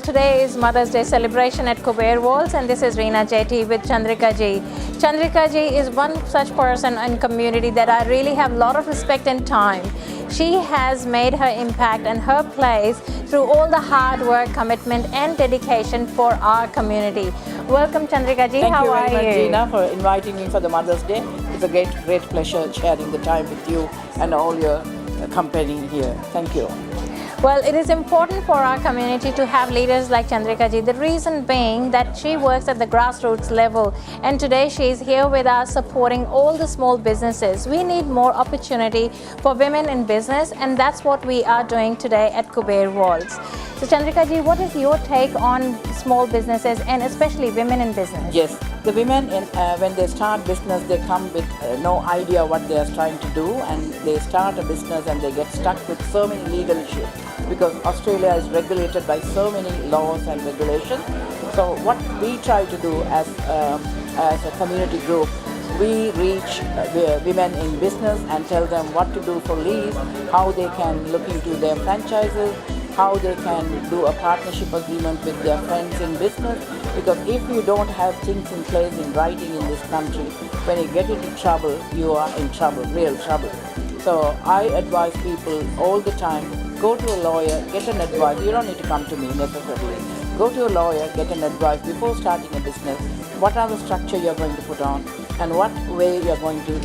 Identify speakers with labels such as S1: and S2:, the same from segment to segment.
S1: today is Mother's Day celebration at Kuber Walls, and this is Reena Jeti with Chandrika ji. Chandrika ji is one such person in community that I really have a lot of respect and time. She has made her impact and her place through all the hard work, commitment and dedication for our community. Welcome Chandrika ji.
S2: Thank
S1: How
S2: you
S1: are
S2: very much,
S1: you?
S2: Gina, for inviting me for the Mother's Day. It's a great pleasure sharing the time with you and all your company here. Thank you.
S1: Well, it is important for our community to have leaders like Chandrika ji. The reason being that she works at the grassroots level, and today she is here with us supporting all the small businesses. We need more opportunity for women in business, and that's what we are doing today at Kuber Walls. So Chandrika ji, what is your take on small businesses and especially women in business?
S2: Yes, the women when they start business, they come with no idea what they are trying to do, and they start a business and they get stuck with so many legal issues because Australia is regulated by so many laws and regulations. So what we try to do as a community group, we reach women in business and tell them what to do for lease, how they can look into their franchises, how they can do a partnership agreement with their friends in business, because if you don't have things in place in writing in this country, when you get into trouble, you are in trouble, real trouble. So I advise people all the time, go to a lawyer, get an advice. You don't need to come to me necessarily. Go to a lawyer, get an advice before starting a business. What are the structure you're going to put on, and what way you're going to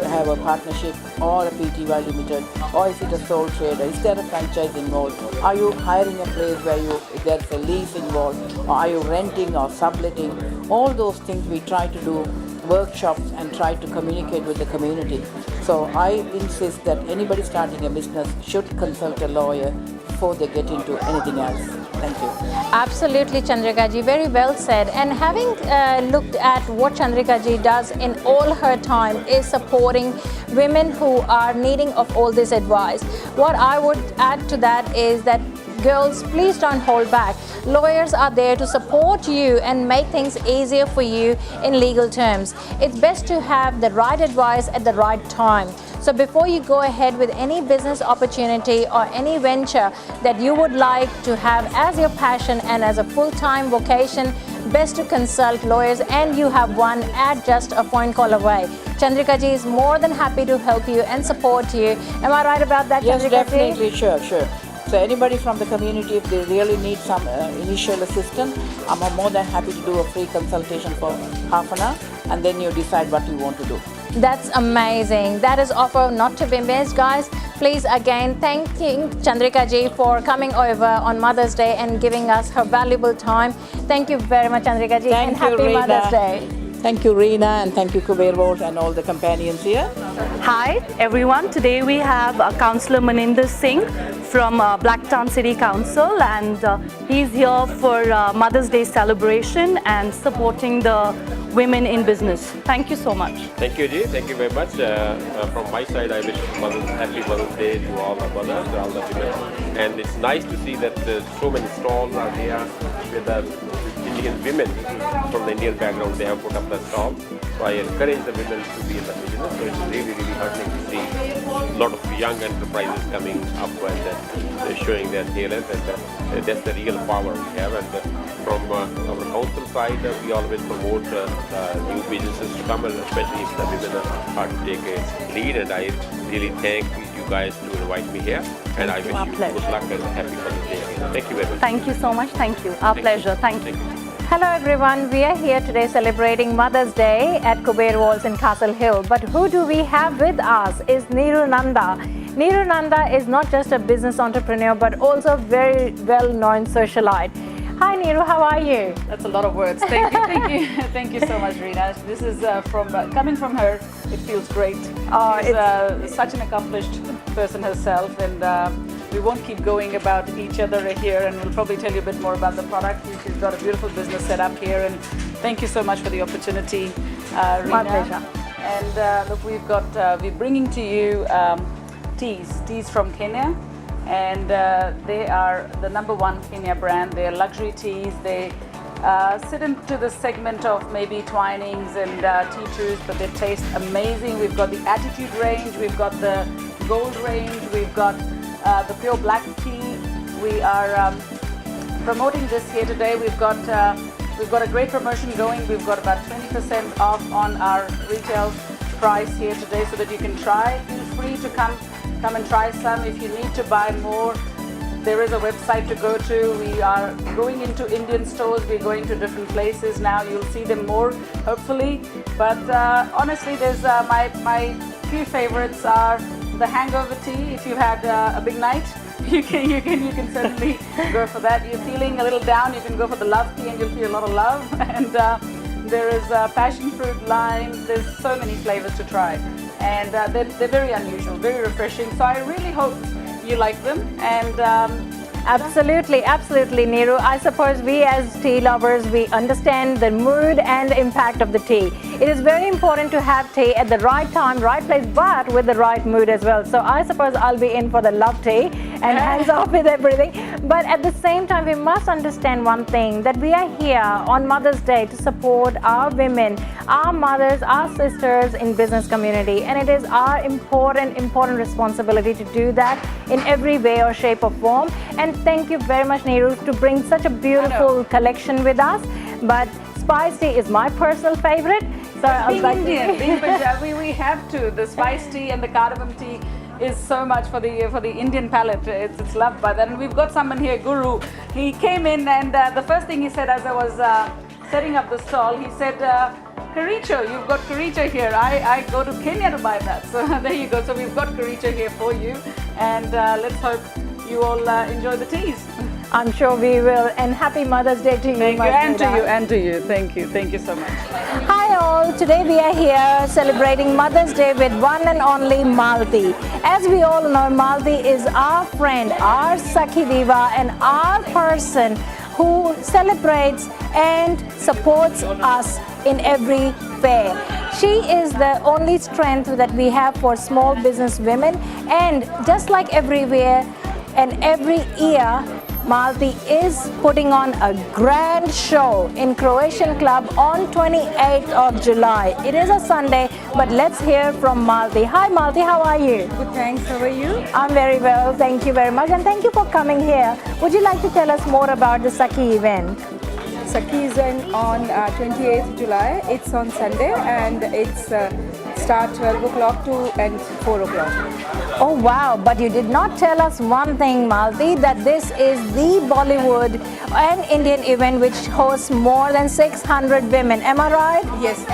S2: have a partnership or a PTY limited, or is it a sole trader? Is there a franchise involved? Are you hiring a place where there's a lease involved, or are you renting or subletting? All those things we try to do workshops and try to communicate with the community. So I insist that anybody starting a business should consult a lawyer before they get into anything else. Thank you.
S1: Absolutely, Chandrika ji, very well said. And having looked at what Chandrika ji does in all her time is supporting women who are needing of all this advice. What I would add to that is that girls, please don't hold back. Lawyers are there to support you and make things easier for you in legal terms. It's best to have the right advice at the right time. So before you go ahead with any business opportunity or any venture that you would like to have as your passion and as a full-time vocation, best to consult lawyers, and you have one at just a phone call away. Chandrika ji is more than happy to help you and support you. Am I right about that,
S2: Yes,
S1: Chandrika ji?
S2: definitely, sure. So anybody from the community, if they really need some initial assistance, I'm more than happy to do a free consultation for half an hour, and then you decide what you want to do.
S1: That's amazing. That is offer not to be missed, guys. Please again thanking Chandrika ji for coming over on Mother's Day and giving us her valuable time. Thank you very much, Chandrika ji, and happy
S2: Reena.
S1: Mother's Day.
S2: Thank you, Reena, and thank you, Kuber Walls, and all the companions here.
S3: Hi everyone, today we have Councillor Maninder Singh from Blacktown City Council, and he's here for Mother's Day celebration and supporting the women in business. Thank you so much.
S4: Thank you, Ji. Thank you very much. From my side, I wish happy Mother's Day to all the mothers, to all the women. And it's nice to see that so many stalls are there with the Indian women from the Indian background. They have put up the stall. So I encourage the women to be in the business. So it's really heartening to see a lot of young enterprises coming up and showing their talent. And that's the real power we have. And from our council side, we always promote new businesses to come, and especially if the women are to take a lead. And I really thank you guys to invite me here. And I wish you good luck and happy Mother's Day again. Thank you very much.
S3: Thank you so much. Thank you. Our pleasure. Thank you.
S1: Hello everyone, we are here today celebrating Mother's Day at Kuber Walls in Castle Hill. But who do we have with us is Neeru Nanda. Neeru Nanda is not just a business entrepreneur but also a very well-known socialite. Hi Neeru, how are you?
S5: That's a lot of words. Thank you, thank you, thank you so much, Reena. This is coming from her. It feels great. She's such an accomplished person herself, and we won't keep going about each other here, and we'll probably tell you a bit more about the product. She's got a beautiful business set up here, and thank you so much for the opportunity, Reena.
S1: My pleasure.
S5: And look, we're bringing to you teas from Kenya. And they are the #1 Kenya brand. They are luxury teas. They sit into the segment of maybe Twinings and tea trees, but they taste amazing. We've got the Attitude range, we've got the Gold range, we've got the pure black tea. We are promoting this here today. We've got a great promotion going. We've got about 20% off on our retail price here today, so that you can try. Feel free to come and try some. If you need to buy more, there is a website to go to. We are going into Indian stores. We're going to different places now. You'll see them more, hopefully. But honestly, there's my few favorites are the hangover tea. If you've had a big night, you can certainly go for that. You're feeling a little down, you can go for the love tea, and you'll feel a lot of love. And there is passion fruit, lime. There's so many flavors to try, and they're very unusual, very refreshing. So I really hope you like them. And
S1: absolutely, absolutely, Neeru. I suppose we as tea lovers, we understand the mood and the impact of the tea. It is very important to have tea at the right time, right place, but with the right mood as well. So I suppose I'll be in for the love tea and hands off with everything. But at the same time, we must understand one thing, that we are here on Mother's Day to support our women, our mothers, our sisters in business community. And it is our important responsibility to do that in every way or shape or form. And thank you very much, Neeru, to bring such a beautiful collection with us. But spice tea is my personal favorite. So
S5: being Indian, being Punjabi, we have to. The spice tea and the cardamom tea is so much for the Indian palate. It's loved by that. And we've got someone here, Guru. He came in, and the first thing he said as I was setting up the stall, he said, Karicho, you've got Karicho here. I go to Kenya to buy that. So there you go. So we've got Karicho here for you. And let's hope you all enjoy the teas.
S1: I'm sure we will. And happy Mother's Day to you.
S5: Thank you, and to you, and to you. Thank you. Thank you so much.
S1: Hi all. Today we are here celebrating Mother's Day with one and only Malti. As we all know, Malti is our friend, our Sakhi Diva, and our person who celebrates and supports us in every fair. She is the only strength that we have for small business women, and just like everywhere and every year, Malti is putting on a grand show in Croatian Club on 28th of July. It is a Sunday, but let's hear from Malti. Hi Malti, how are you?
S6: Good, thanks. How are you?
S1: I'm very well, thank you very much, and thank you for coming here. Would you like to tell us more about the Sakhi event?
S6: Sakhi is on 28th July. It's on Sunday, and it's start 12 o'clock to end 4 o'clock.
S1: Oh wow, but you did not tell us one thing, Malti, that this is the Bollywood and Indian event which hosts more than 600 women. Am I right?
S6: Yes.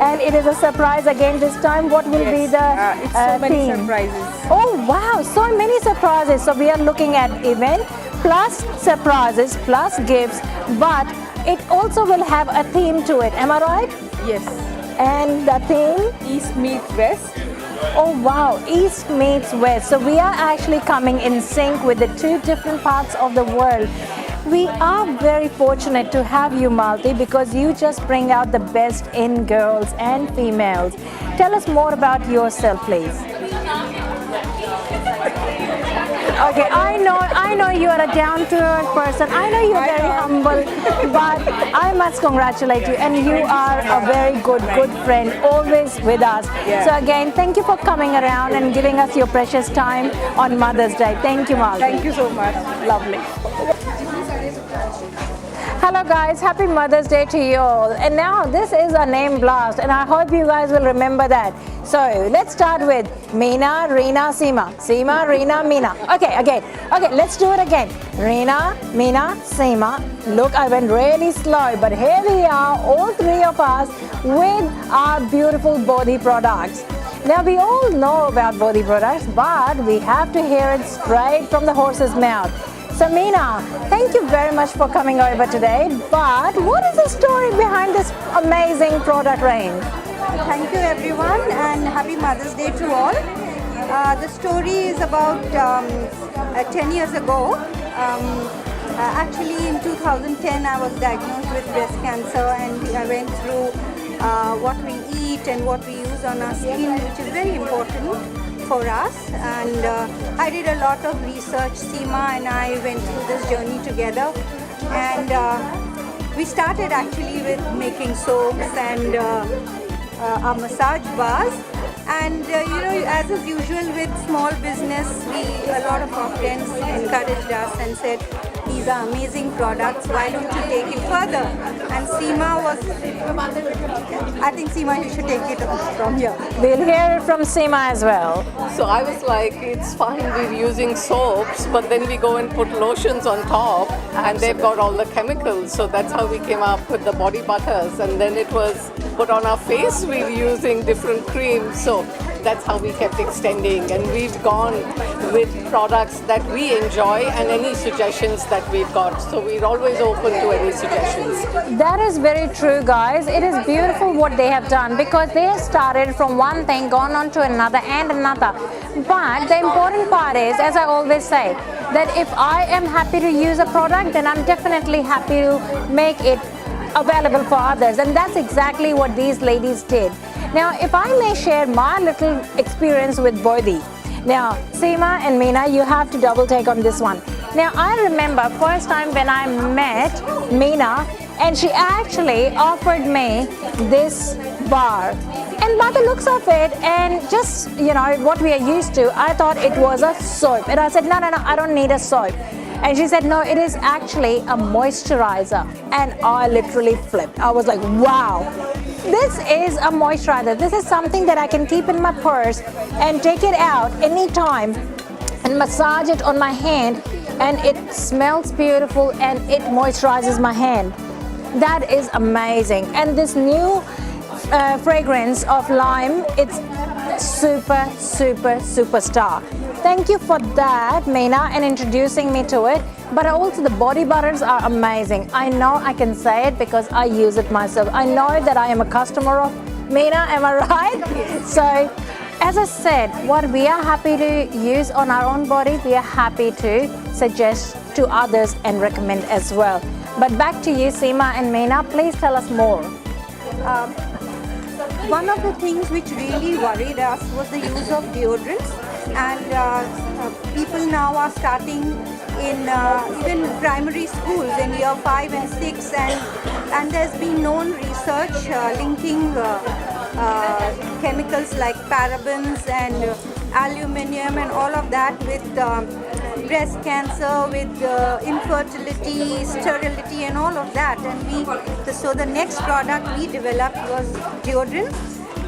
S1: And it is a surprise again this time. What will be the
S6: it's so many
S1: theme?
S6: surprises.
S1: Oh wow, so many surprises. So we are looking at event plus surprises plus gifts, but it also will have a theme to it. Am I right?
S6: Yes.
S1: And the theme?
S6: East meets West.
S1: Oh wow, East meets West. So we are actually coming in sync with the two different parts of the world. We are very fortunate to have you, Malti, because you just bring out the best in girls and females. Tell us more about yourself, please. Okay, I know you are a down-to-earth person. I know you're very humble, but I must congratulate you. And you are a very good friend, always with us.
S6: Yeah.
S1: So again, thank you for coming around and giving us your precious time on Mother's Day. Thank you, Malti.
S6: Thank you so much.
S1: Lovely. Hello guys, happy Mother's Day to you all. And now this is a name blast, and I hope you guys will remember that. So let's start with Meena, Reena, Seema. Seema, Reena, Meena. Okay, let's do it again. Reena, Meena, Seema. Look, I went really slow, but here we are, all three of us with our beautiful Bodhi products. Now we all know about Bodhi products, but we have to hear it straight from the horse's mouth. So Meena, thank you very much for coming over today, but what is the story behind this amazing product range?
S7: Thank you everyone, and happy Mother's Day to all. The story is about 10 years ago. Actually in 2010 I was diagnosed with breast cancer, and I went through what we eat and what we use on our skin, which is very important for us, and I did a lot of research. Seema and I went through this journey together, and we started actually with making soaps and our massage bars, and as is usual with small business, a lot of our friends encouraged us and said, these are amazing products, why don't you take it further? And Seema was, I think Seema, you should take it from here.
S1: We'll hear it from Seema as well.
S8: So I was like, it's fine, we're using soaps, but then we go and put lotions on top, and they've got all the chemicals. So that's how we came up with the body butters. And then it was put on our face, we're using different creams. So that's how we kept extending. And we've gone with products that we enjoy and any suggestions that we've got. So we're always open to any suggestions.
S1: That is very true, guys. It is beautiful what they have done because they have started from one thing, gone on to another and another. But the important part is, as I always say, that if I am happy to use a product, then I'm definitely happy to make it available for others. And that's exactly what these ladies did. Now, if I may share my little experience with Bodhi. Now, Seema and Meena, you have to double take on this one. Now, I remember first time when I met Meena, and she actually offered me this bar. And by the looks of it, and just, what we are used to, I thought it was a soap. And I said, no, I don't need a soap. And she said, no, it is actually a moisturizer. And I literally flipped. I was like, wow, this is a moisturizer. This is something that I can keep in my purse and take it out anytime and massage it on my hand. And it smells beautiful and it moisturizes my hand. That is amazing. And this new fragrance of lime, it's superstar. Thank you for that, Meena, and introducing me to it. But also the body butters are amazing. I know I can say it because I use it myself. I know that I am a customer of Meena, am I right? Yes. So, as I said, what we are happy to use on our own body, we are happy to suggest to others and recommend as well. But back to you, Seema and Meena, please tell us more.
S7: One of the things which really worried us was the use of deodorants, and people now are starting in even primary schools in year 5 and 6, and there's been known research linking chemicals like parabens and aluminium and all of that with breast cancer, with infertility, sterility and all of that. And so the next product we developed was deodorant,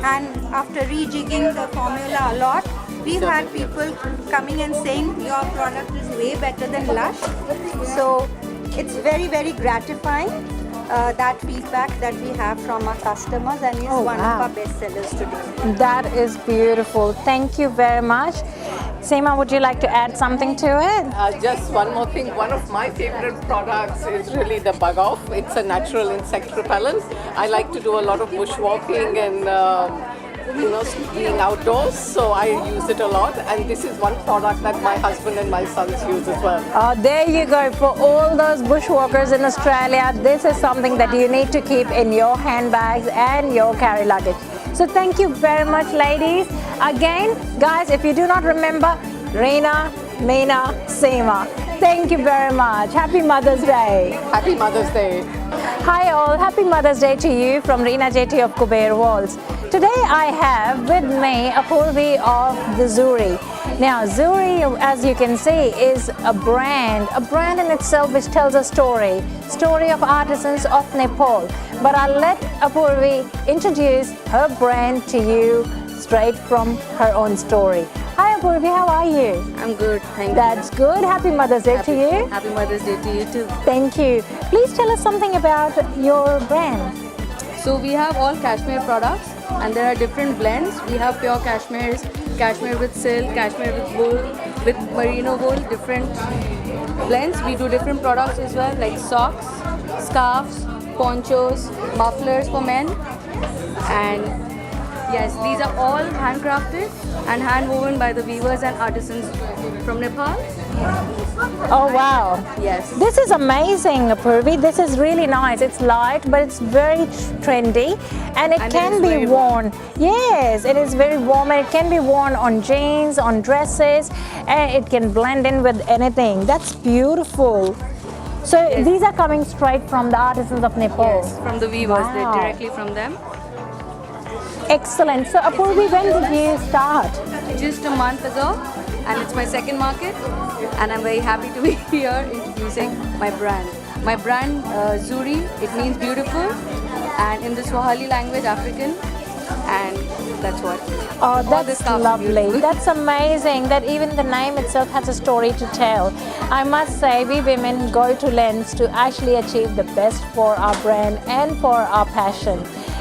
S7: and after rejigging the formula a lot, we've had people coming and saying your product is way better than Lush. So it's very gratifying, that feedback that we have from our customers, and is one of our best sellers today.
S1: That is beautiful. Thank you very much. Seema, would you like to add something to it?
S8: Just one more thing. One of my favorite products is really the Bug Off. It's a natural insect repellent. I like to do a lot of bushwalking and being outdoors, so I use it a lot, and this is one product that my husband and my sons use as well.
S1: There you go. For all those bushwalkers in Australia, this is something that you need to keep in your handbags and your carry luggage. So thank you very much, ladies. Again, guys, if you do not remember, Reena, Meena, Seema. Thank you very much. Happy Mother's Day.
S8: Happy Mother's Day.
S1: Hi all, happy Mother's Day to you from Reena JT of Kuber Walls. Today I have with me Apurvi of the Zuri. Now Zuri, as you can see, is a brand in itself which tells a story of artisans of Nepal. But I'll let Apurvi introduce her brand to you straight from her own story. Hi Apurvi, how are you?
S9: I'm good, thank you.
S1: That's good. Happy Mother's Day to you.
S9: Happy Mother's Day to you too.
S1: Thank you. Please tell us something about your brand.
S9: So we have all cashmere products, and there are different blends. We have pure cashmeres, cashmere with silk, cashmere with wool, with merino wool, different blends. We do different products as well, like socks, scarves, ponchos, mufflers for men, and yes, these are all handcrafted and hand woven by the weavers and artisans from Nepal.
S1: Oh wow.
S9: Yes.
S1: This is amazing, Apurvi. This is really nice. It's light, but it's very trendy, and it can be worn. Yes, it is very warm, and it can be worn on jeans, on dresses, and it can blend in with anything. That's beautiful. So these are coming straight from the artisans of Nepal.
S9: Yes, from the weavers, they're directly from them.
S1: Excellent. So Apurvi, when did you start?
S9: Just a month ago. and it's my second market, and I'm very happy to be here introducing my brand. My brand, Zuri, it means beautiful, and in the Swahili language, African, and that's what.
S1: Oh,
S9: All this
S1: that's
S9: stuff's
S1: lovely.
S9: beautiful.
S1: That's amazing that even the name itself has a story to tell. I must say, we women go to lengths to actually achieve the best for our brand and for our passion.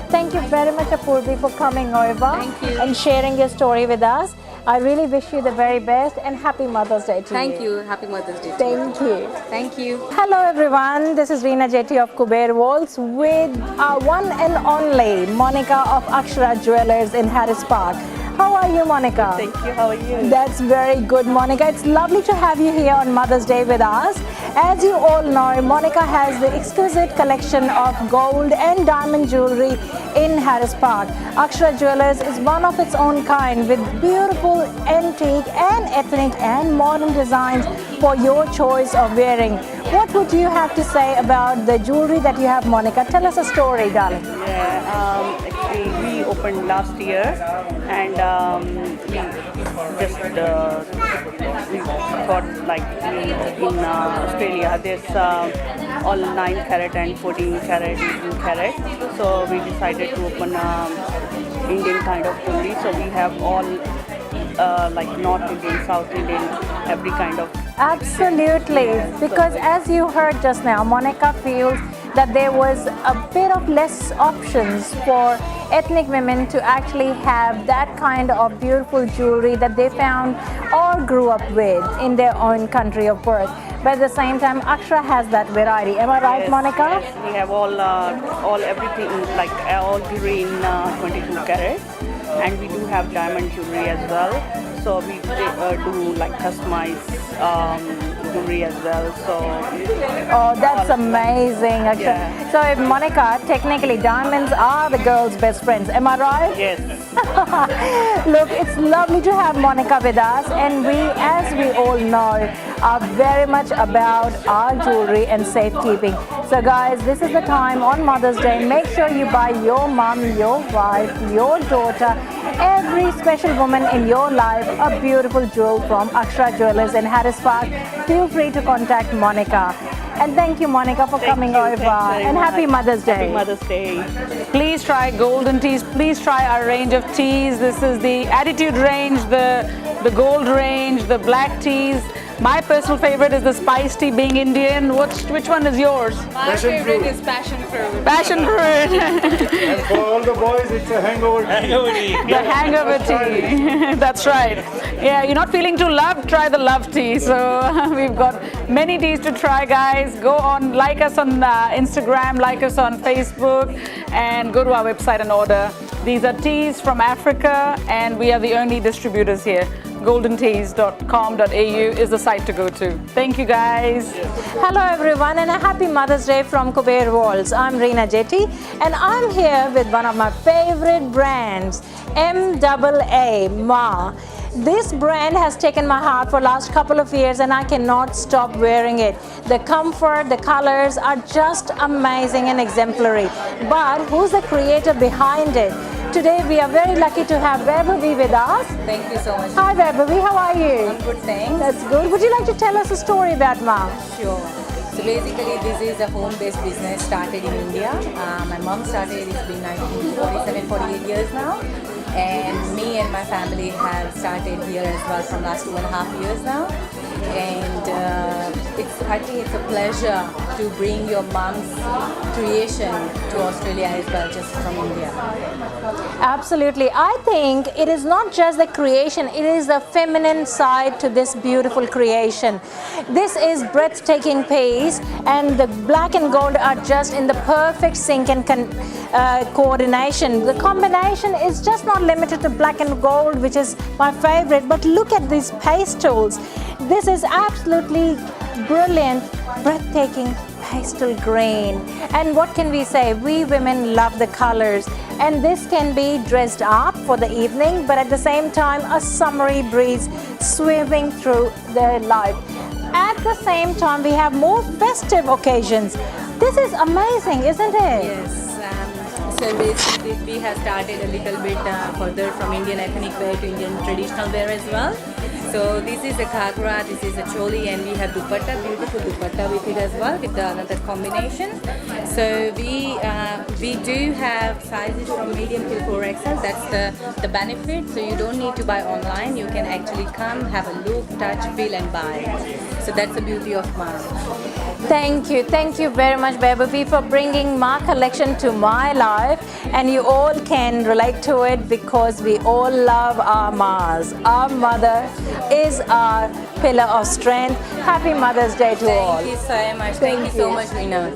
S1: Thank you very much, Apurvi, for coming over
S9: Thank you.
S1: and sharing your story with us. I really wish you the very best and happy Mother's Day to you.
S9: Thank you. Happy Mother's Day.
S1: Thank you.
S9: Thank you.
S1: Hello everyone, this is Reena Jetty of Kuber Walls with our one and only Monica of Akshara Jewelers in Harris Park. How are you, Monica?
S10: Thank you. How are you?
S1: That's very good, Monica. It's lovely to have you here on Mother's Day with us. As you all know, Monica has the exquisite collection of gold and diamond jewelry in Harris Park. Akshara Jewelers is one of its own kind with beautiful antique and ethnic and modern designs for your choice of wearing. What would you have to say about the jewelry that you have, Monica? Tell us a story, darling.
S10: Yeah, actually, we opened last year, and we just we thought like in Australia there's all 9 carat and 14 carat, 18 carat. So we decided to open Indian kind of jewelry. So we have all like North Indian, South Indian, every kind of.
S1: Absolutely, because as you heard just now, Monica feels that there was a bit of less options for ethnic women to actually have that kind of beautiful jewelry that they found or grew up with in their own country of birth. But at the same time, Akshara has that variety. Am I right,
S10: Yes,
S1: Monica?
S10: yes, we have all everything like all jewelry in 22 carat, and we do have diamond jewelry as well. So we do like customized jewelry as well. So
S1: Oh, that's amazing, Akshara.
S10: Yeah.
S1: So, Monica, technically diamonds are the girls' best friends. Am I right?
S10: yes,
S1: Look, it's lovely to have Monica with us, and we, as we all know, are very much about our jewelry and safekeeping. So guys, this is the time on Mother's Day. Make sure you buy your mom, your wife, your daughter, every special woman in your life a beautiful jewel from Akshara Jewelers in Harris Park. Feel free to contact Monica. And thank you, Monica, for coming
S10: you.
S1: over.
S10: Thanks very
S1: And happy
S10: much.
S1: Mother's Day.
S10: Happy Mother's Day.
S5: Please try golden teas. Please try our range of teas. This is the attitude range, the gold range, the black teas. My personal favorite is the spice tea, being Indian. Which one is yours?
S9: My favorite is passion fruit.
S5: Passion fruit.
S11: And for all the boys, it's a hangover tea.
S5: The hangover tea. That's right. Yeah, you're not feeling too loved? Try the love tea. So we've got many teas to try, guys. Go on, like us on Instagram, like us on Facebook, and go to our website and order. These are teas from Africa, and we are the only distributors here. goldenteas.com.au is the site to go to. Thank you, guys.
S1: Hello everyone, and a happy Mother's Day from Kuber Walls. I'm Reena Jetty, and I'm here with one of my favorite brands, MAA, Ma. This brand has taken my heart for last couple of years, and I cannot stop wearing it. The comfort, the colors are just amazing and exemplary. But who's the creator behind it? Today we are very lucky to have Vaibhavi with us.
S9: Thank you so much.
S1: Hi Vaibhavi, how are you?
S9: I'm good, thanks.
S1: That's good. Would you like to tell us a story about Ma?
S9: Sure. So basically, this is a home-based business started in India. My mom started, it's been I think 47, 48 years now. And me and my family have started here as well from last 2.5 years now. And I think it's a pleasure to bring your mom's creation to Australia as well, just from India.
S1: Absolutely. I think it is not just the creation, it is the feminine side to this beautiful creation. This is breathtaking piece, and the black and gold are just in the perfect sync and coordination. The combination is just not limited to black and gold, which is my favorite, but look at these pastels. This is absolutely brilliant, breathtaking pastel green. And what can we say? We women love the colors, and this can be dressed up for the evening, but at the same time a summery breeze sweeping through their life. At the same time, we have more festive occasions. This is amazing, isn't it?
S9: Yes. So basically, we have started a little bit further from Indian ethnic wear to Indian traditional wear as well. So this is a ghagra, this is a choli, and we have dupatta, beautiful dupatta with it as well, with another combination. So we do have sizes from medium till 4XL. That's the benefit. So you don't need to buy online. You can actually come, have a look, touch, feel, and buy. So that's the beauty of Mars.
S1: Thank you very much, Bebabi, for bringing my collection to my life, and you all can relate to it because we all love our Mars. Our mother is our pillar of strength. Happy Mother's Day to all.
S9: Thank you so much. Thank you so much, Reena.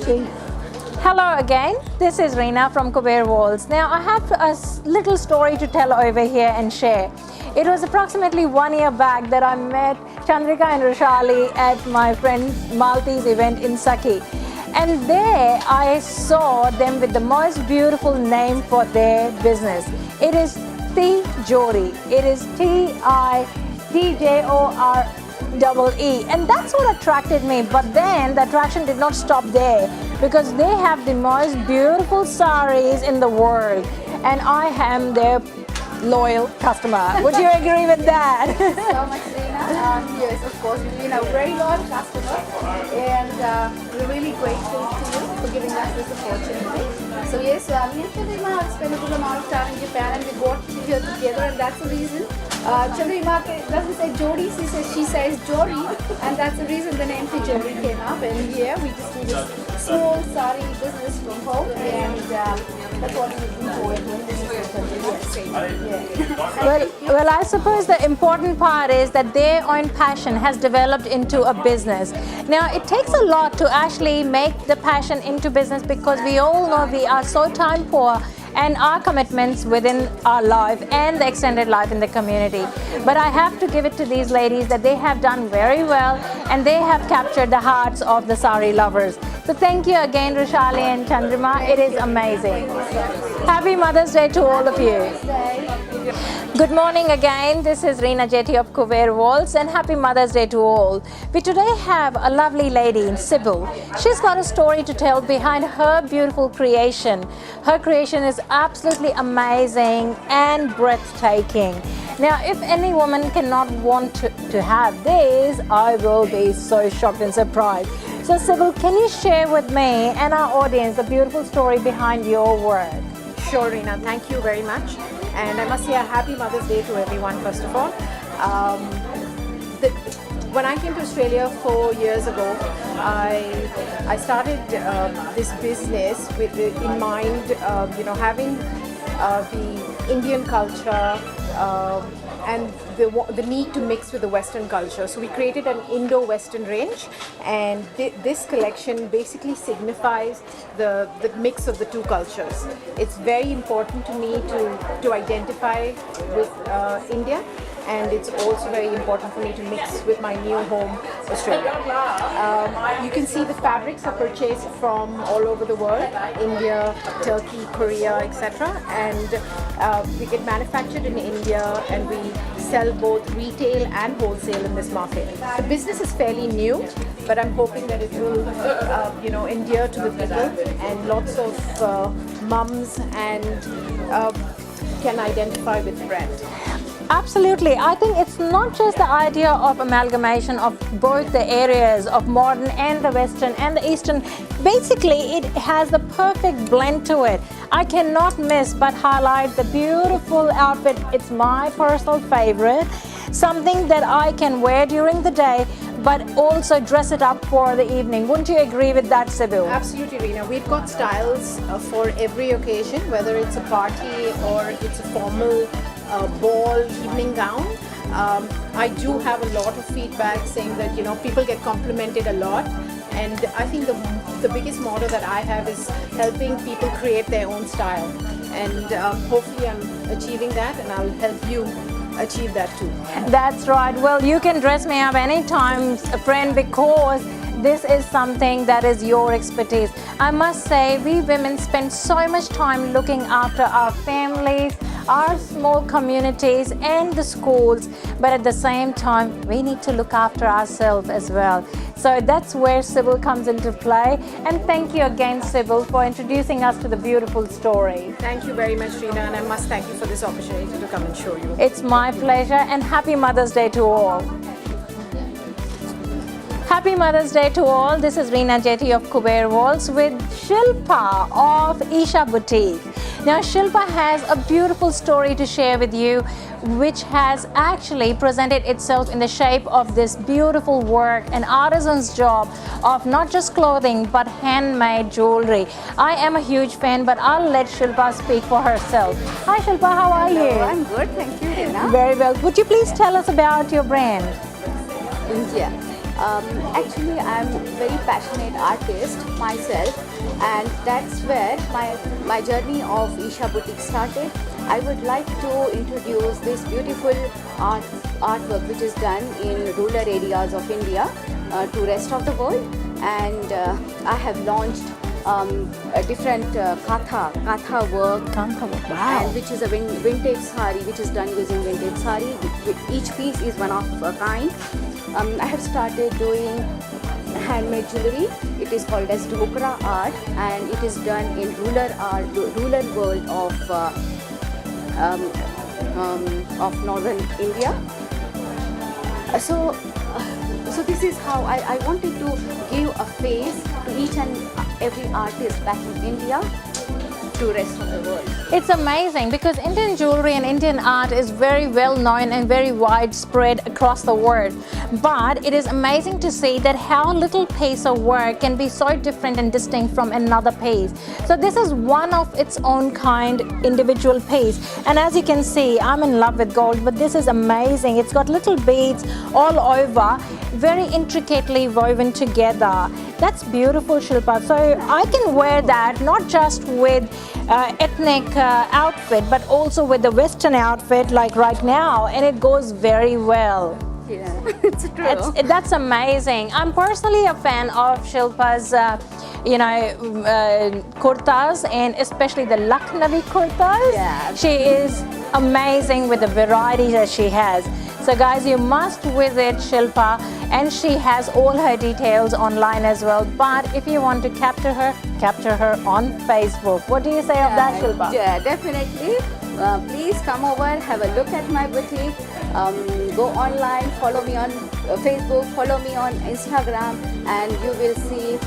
S1: Hello again, this is Reena from Kuber Walls. Now I have a little story to tell over here and share. It was approximately 1 year back that I met Chandrika and Roshali at my friend Malti's event in Saki. And there I saw them with the most beautiful name for their business. It is Tijori. It is TIJOREE, and that's what attracted me. But then the attraction did not stop there, because they have the most beautiful saris in the world, and I am their loyal customer. Would you agree with that?
S12: So much, Reena. Yes, of course, you've been a very loyal customer, and we're really grateful to you for giving us this opportunity. So yes, me and Chandrima have spent a good amount of time in Japan, and we got here together, and that's the reason. Chandrima doesn't say Jodi, she says Jori, and that's the reason the name Tijori came up. And yeah, we just do this small sari business from home, and that's what we enjoy doing.
S1: Well, I suppose the important part is that their own passion has developed into a business. Now, it takes a lot to actually make the passion into business, because we all know we are so time poor, and our commitments within our life and the extended life in the community. But I have to give it to these ladies that they have done very well, and they have captured the hearts of the sari lovers. So thank you again, Roshali and Chandrima. It is amazing. Happy Mother's Day to all of you. Good morning again. This is Reena Jetty of Kuber Walls, and happy Mother's Day to all. We today have a lovely lady, Sybil. She's got a story to tell behind her beautiful creation. Her creation is absolutely amazing and breathtaking. Now, if any woman cannot want to have this, I will be so shocked and surprised. So Sybil, can you share with me and our audience the beautiful story behind your work?
S13: Sure, Reena. Thank you very much. And I must say a happy Mother's Day to everyone, first of all. When I came to Australia 4 years ago, I started this business with in mind, having the Indian culture and the need to mix with the Western culture. So we created an Indo-Western range, and this collection basically signifies the mix of the two cultures. It's very important to me to identify with India, and it's also very important for me to mix with my new home, Australia. You can see the fabrics are purchased from all over the world, India, Turkey, Korea, etc. And we get manufactured in India, and we sell both retail and wholesale in this market. The business is fairly new, but I'm hoping that it will, endear to the people, and lots of mums and can identify with the brand.
S1: Absolutely. I think it's not just the idea of amalgamation of both the areas of modern and the Western and the Eastern. Basically, it has the perfect blend to it. I cannot miss but highlight the beautiful outfit. It's my personal favorite. Something that I can wear during the day, but also dress it up for the evening. Wouldn't you agree with that, Sybil?
S13: Absolutely, Reena. We've got styles for every occasion, whether it's a party or it's a formal ball evening gown. I do have a lot of feedback saying that people get complimented a lot, and I think the biggest motto that I have is helping people create their own style, and hopefully I'm achieving that, and I'll help you achieve that too.
S1: That's right. Well, you can dress me up anytime, friend, because this is something that is your expertise. I must say, we women spend so much time looking after our families, our small communities and the schools, but at the same time we need to look after ourselves as well. So that's where Sybil comes into play. And thank you again, Sybil, for introducing us to the beautiful story.
S13: Thank you very much, Reena, and I must thank you for this opportunity to come and show you.
S1: It's my pleasure, and happy Mother's Day to all. Happy Mother's Day to all. This is Reena Jetty of Kuber Walls with Shilpa of Isha Boutique. Now Shilpa has a beautiful story to share with you, which has actually presented itself in the shape of this beautiful work, an artisan's job of not just clothing but handmade jewelry. I am a huge fan, but I'll let Shilpa speak for herself. Hi Shilpa, how are you?
S14: I'm good, thank you, Reena.
S1: Very well. Would you please tell us about your brand?
S14: India. Actually, I'm a very passionate artist myself, and that's where my journey of Isha Boutique started. I would like to introduce this beautiful artwork which is done in rural areas of India to rest of the world, and I have launched a different katha work,
S1: wow.
S14: and which is a vintage sari, which is done using vintage sari. Each piece is one of a kind. I have started doing handmade jewelry. It is called as dhokra art, and it is done in rural world of northern India. So this is how I wanted to give a face to each and every artist back in India to rest of the world.
S1: It's amazing because Indian jewelry and Indian art is very well known and very widespread across the world. But it is amazing to see that how little piece of work can be so different and distinct from another piece. So this is one of its own kind individual piece. And as you can see, I'm in love with gold, but this is amazing. It's got little beads all over, very intricately woven together. That's beautiful, Shilpa. So I can wear that not just with ethnic outfit, but also with the Western outfit like right now, and it goes very well.
S14: Yeah, it's true.
S1: That's amazing. I'm personally a fan of Shilpa's kurtas, and especially the Lucknowi kurtas.
S14: Yeah.
S1: She is amazing with the variety that she has. So guys, you must visit Shilpa, and she has all her details online as well. But if you want to capture her on Facebook. What do you say of that, Shilpa?
S14: Yeah, definitely. Please come over, have a look at my boutique. Go online, follow me on Facebook, follow me on Instagram, and you will see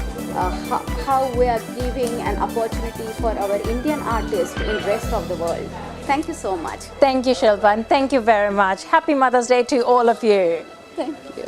S14: how we are giving an opportunity for our Indian artists in the rest of the world. Thank you so much.
S1: Thank you, Shilpa, and thank you very much. Happy Mother's Day to all of you.
S14: Thank you.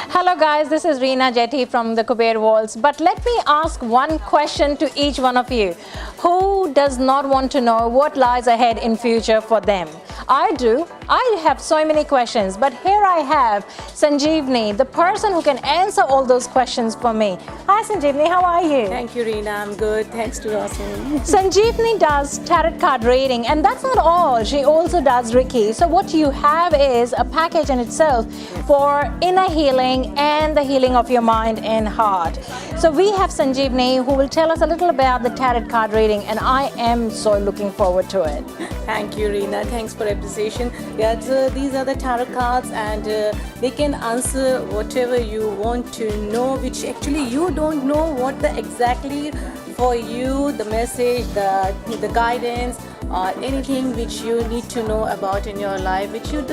S1: Hello guys, this is Reena Jetty from the Kuber Walls. But let me ask one question to each one of you. Who does not want to know what lies ahead in future for them? I do. I have so many questions, but here I have Sanjeevni, the person who can answer all those questions for me. Hi Sanjeevni, how are you?
S15: Thank you, Reena. I'm good. Thanks to Rosin.
S1: Sanjeevni does tarot card reading, and that's not all. She also does Reiki. So what you have is a package in itself for inner healing and the healing of your mind and heart. So we have Sanjeevni who will tell us a little about the tarot card reading, and I am so looking forward to it.
S15: Thank you, Reena. Thanks for appreciation. Yeah, so these are the tarot cards, and they can answer whatever you want to know, which actually you don't know what the exactly for you, the message, the guidance, or anything which you need to know about in your life, which you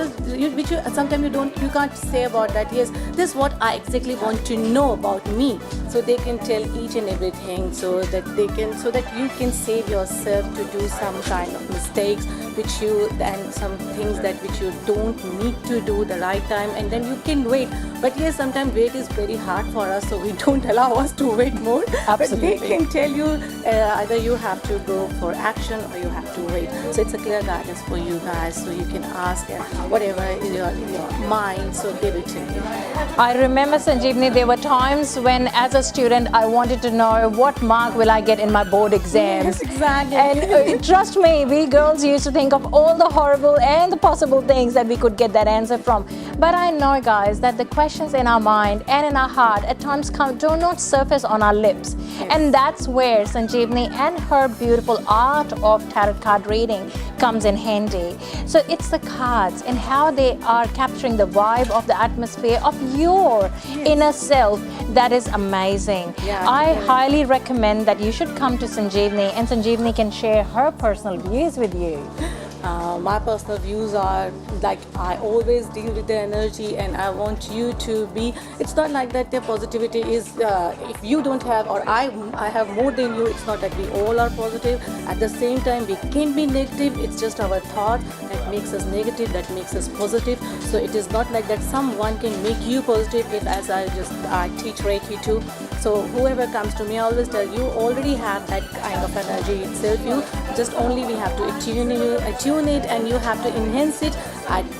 S15: sometimes you can't say about that. Yes, this is what I exactly want to know about me. So they can tell each and everything, so that you can save yourself to do some kind of mistakes and some things which you don't need to do the right time, and then you can wait. But yes, sometimes wait is very hard for us, so we don't allow us to wait more.
S1: Absolutely.
S15: But they can tell you either you have to go for action or you have to wait. So it's a clear guidance for you guys, so you can ask whatever is in your mind, so they will tell you.
S1: I remember, Sanjeevni, there were times when as a student I wanted to know what mark will I get in my board exams.
S15: Yes, exactly.
S1: And trust me, we girls used to think of all the horrible and the possible things that we could get that answer from. But I know, guys, that the questions in our mind and in our heart at times do not surface on our lips. Yes. And that's where Sanjeevni and her beautiful art of tarot card reading comes in handy. So it's the cards and how they are capturing the vibe of the atmosphere of your inner self That is amazing.
S15: Yeah,
S1: I highly recommend that you should come to Sanjeevani, and Sanjeevani can share her personal views with you.
S15: My personal views are like I always deal with the energy, and I want you to be. It's not like that the positivity is if you don't have or I have more than you. It's not that we all are positive. At the same time, we can be negative. It's just our thought that makes us negative, that makes us positive. So it is not like that someone can make you positive. If as I teach Reiki too. So whoever comes to me, I always tell you already have that kind of energy itself. You just only we have to attune it, and you have to enhance it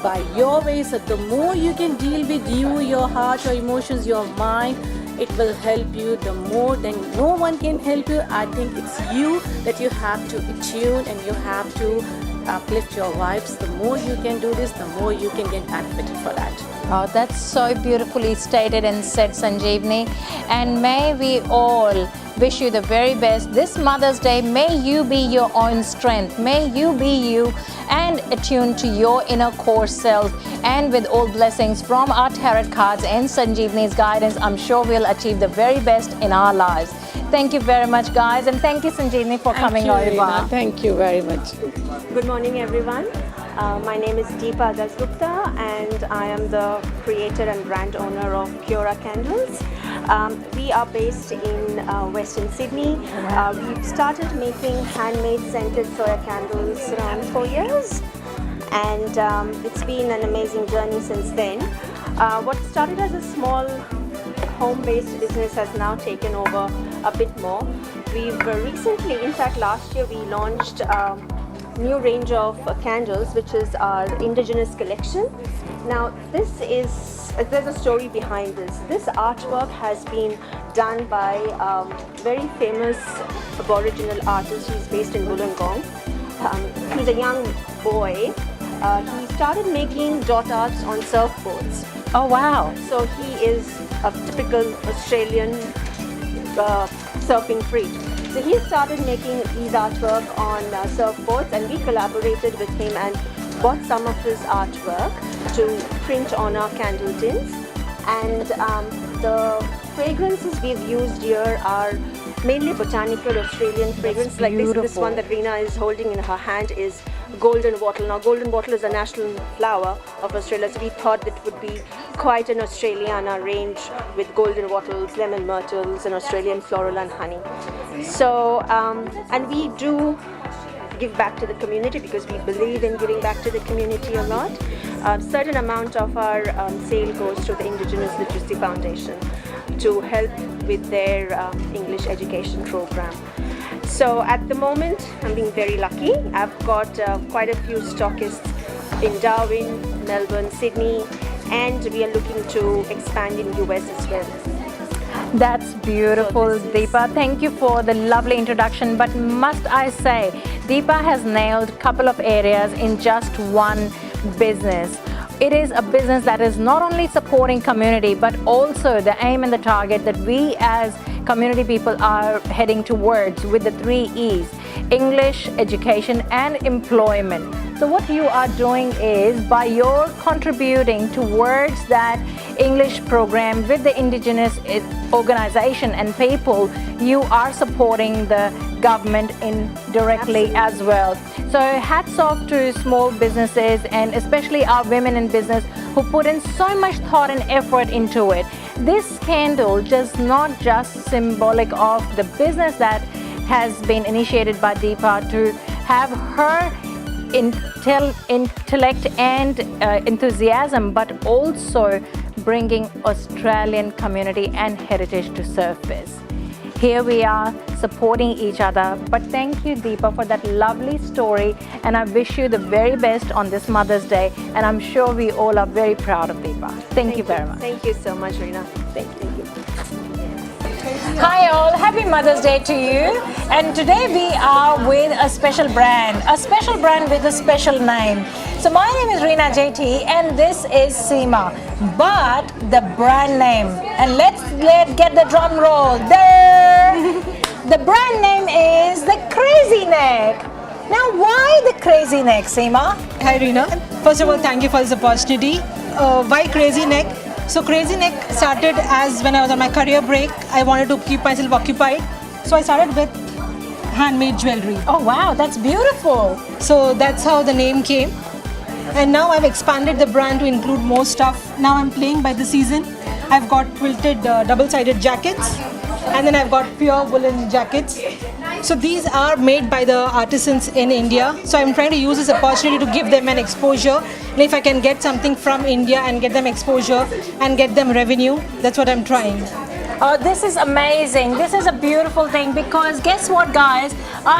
S15: by your ways. So the more you can deal with you, your heart, your emotions, your mind, it will help you. The more then no one can help you. I think it's you that you have to attune, and you have to uplift your vibes. The more you can do this, the more you can get benefited for that.
S1: Oh, that's so beautifully stated and said, Sanjeevani. And may we all wish you the very best this Mother's Day. May you be your own strength. May you be you and attune to your inner core self. And with all blessings from our tarot cards and Sanjeevani's guidance, I'm sure we'll achieve the very best in our lives. Thank you very much, guys, and thank you, Sanjeevani, for coming over.
S8: Reena. Thank you very much.
S16: Good morning, everyone. My name is Deepa Dasgupta, and I am the creator and brand owner of Cura Candles. We are based in Western Sydney. We've started making handmade scented soya candles around 4 years, and it's been an amazing journey since then. What started as a small home-based business has now taken over a bit more. We've recently, in fact last year, we launched new range of candles, which is our indigenous collection. Now there's a story behind this. This artwork has been done by very famous Aboriginal artist. He's based in Wollongong. He's a young boy. He started making dot arts on surfboards.
S1: Oh wow.
S16: So he is a typical Australian surfing freak. So he started making these artwork on surfboards, and we collaborated with him and bought some of his artwork to print on our candle tins. And the fragrances we've used here are mainly botanical Australian fragrance. Like this one that Reena is holding in her hand is golden wattle. Now golden wattle is a national flower of Australia, so we thought it would be quite an Australiana range with golden wattles, lemon myrtles, and Australian floral and honey. So and we do give back to the community because we believe in giving back to the community a lot. A certain amount of our sale goes to the Indigenous Literacy Foundation to help with their English education program. So at the moment, I'm being very lucky. I've got quite a few stockists in Darwin, Melbourne, Sydney, and we are looking to expand in US as well.
S1: That's beautiful, Deepa. Thank you for the lovely introduction. But must I say, Deepa has nailed a couple of areas in just one business. It is a business that is not only supporting community, but also the aim and the target that we as community people are heading towards with the 3 E's: English, education, and employment. So what you are doing is, by your contributing towards that English program with the Indigenous organization and people, you are supporting the government indirectly as well. So hats off to small businesses, and especially our women in business who put in so much thought and effort into it. This candle is not just symbolic of the business that has been initiated by Deepa to have her intellect and enthusiasm, but also bringing Australian community and heritage to surface. Here we are supporting each other. But thank you, Deepa, for that lovely story, and I wish you the very best on this Mother's Day, and I'm sure we all are very proud of Deepa. Thank you very much.
S16: Thank you so much, Reena. Thank you.
S1: Hi all, happy Mother's Day to you. And today we are with a special brand with a special name. So my name is Reena JT and this is Seema, but the brand name, and let's get the drum roll. The brand name is the Crazy Neck. Now why the Crazy Neck, Seema?
S17: Hi Reena. First of all, thank you for this opportunity. Why Crazy Neck? So Crazy Neck started as when I was on my career break. I wanted to keep myself occupied. So I started with handmade jewelry.
S1: Oh wow, that's beautiful.
S17: So that's how the name came. And now I've expanded the brand to include more stuff. Now I'm playing by the season. I've got quilted double-sided jackets, and then I've got pure woolen jackets. So these are made by the artisans in India. So I'm trying to use this opportunity to give them an exposure. And if I can get something from India and get them exposure and get them revenue, that's what I'm trying.
S1: Oh, this is amazing. This is a beautiful thing because guess what, guys?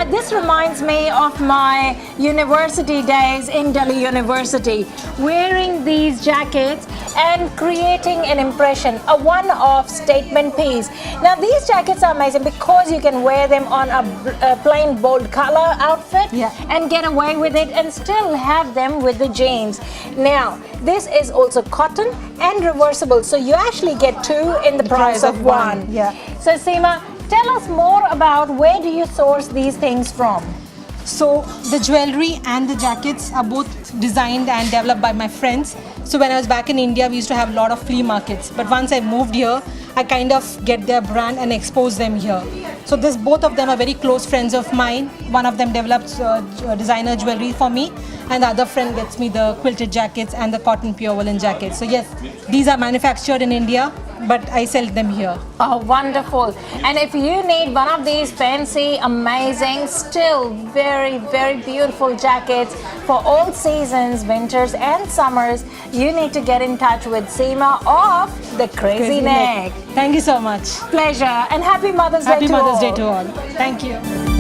S1: This reminds me of my university days in Delhi University. Wearing these jackets and creating an impression, a one-off statement piece. Now, these jackets are amazing because you can wear them on a plain bold color outfit and get away with it and still have them with the jeans. Now, this is also cotton and reversible, so you actually get two in the price of one.
S17: Yeah.
S1: So Seema, tell us more about where do you source these things from?
S17: So the jewelry and the jackets are both designed and developed by my friends. So when I was back in India, we used to have a lot of flea markets. But once I moved here, I kind of get their brand and expose them here. So both of them are very close friends of mine. One of them develops designer jewelry for me, and the other friend gets me the quilted jackets and the cotton pure woolen jackets. So yes, these are manufactured in India, but I sell them here.
S1: Oh, wonderful. And if you need one of these fancy, amazing, still very, very beautiful jackets for all seasons, winters and summers, you need to get in touch with Seema of the Crazy Neck.
S17: Thank you so much.
S1: Pleasure. And happy Mother's Day to all.
S17: Happy Mother's Day to all. Thank you.